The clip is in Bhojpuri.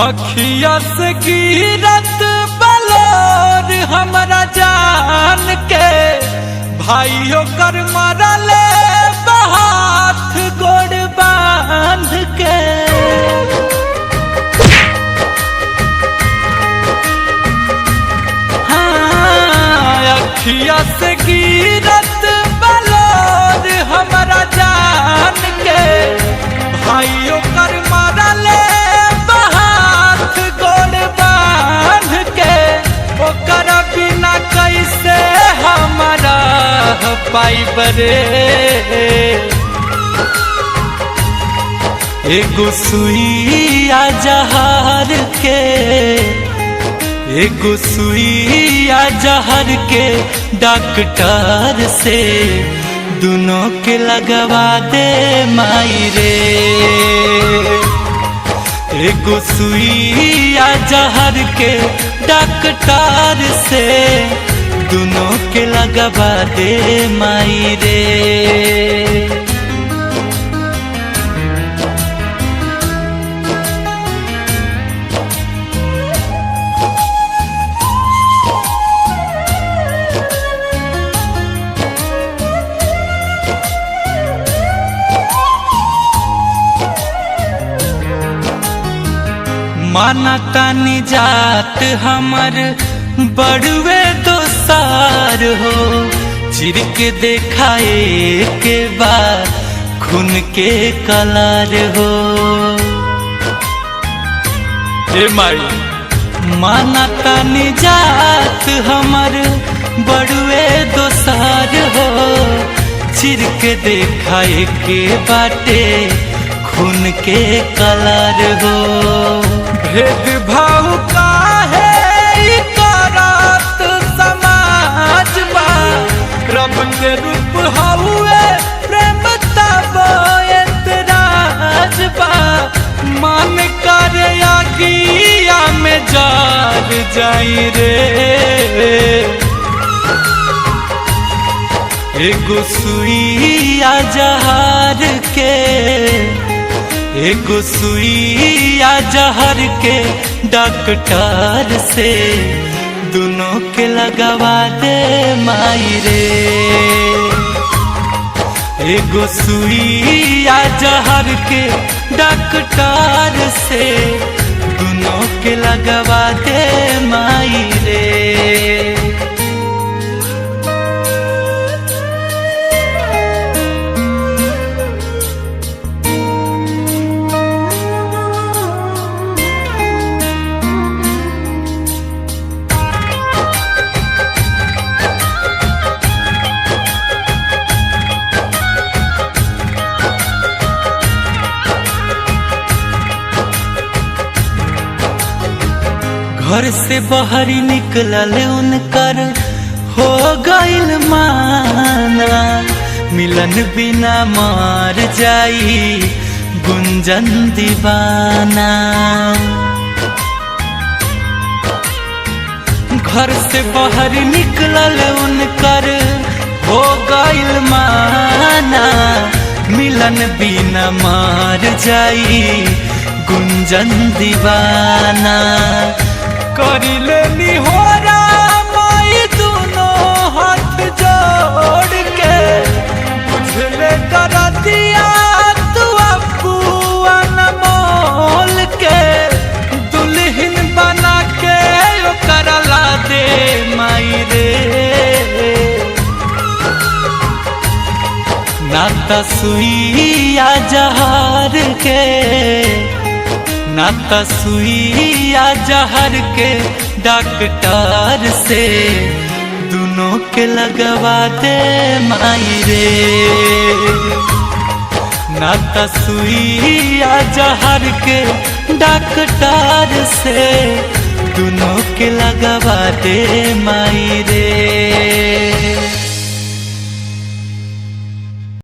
अखिया से गिरत बलोर हमरा जान के भाइयों कर मरले हाथ गोड़ बांध के। हाँ, अखिया से गिरत बलोर हमरा जान के भाइयों कर मरले हाथ गोड़ बांध के। ओकर बिना कैसे हमारा पाई बरे एगो सुइया जहर के, एगो सुइया जहर के डॉक्टर से दोनों के लगवा दे माई रे। एगो सुइया जहर के डॉक्टर से दोनों के लगवा दे माई रे। माना तानी जात हमर बड़ुए दोसार हो, चिर के देखाए के बाद खून के कलर हो। ए माई माना तानी जात हमर बड़ुए दोसार हो, चिर के देखाए के बाटे खून के कलर हो। भेदभाव काहे करत समाज बा, रब के रूप हउए प्रेम तब एतराज बा। मन करे आगिया में जल जाई रे। एगो सुइया जहर के, एगो सुइया जहर के डॉक्टर से दोनों के लगवा दे माई रे। एगो सुइया जहर के डॉक्टर से दोनों के लगवा दे माई रे। घर से बाहर निकलल उनकर हो गइल माना, मिलन बिना मार जाई गुंजन दीवाना। घर से बाहर निकलल उनकर हो गइल माना, मिलन बिना मार जाई गुंजन दीवाना। करिले निहोरा माई दोनों हाथ जोड़ के, बुझले करतिया तू अपुआ मोल के। दुल्हन बना के ओकरा ला दे माई रे। नाता सुइया जहर के, नाता सुइया जहर के डॉक्टर से दोनों के लगवा दे माई रे। नाता सुइया जहर के डॉक्टर से दोनों के लगवा दे माई रे।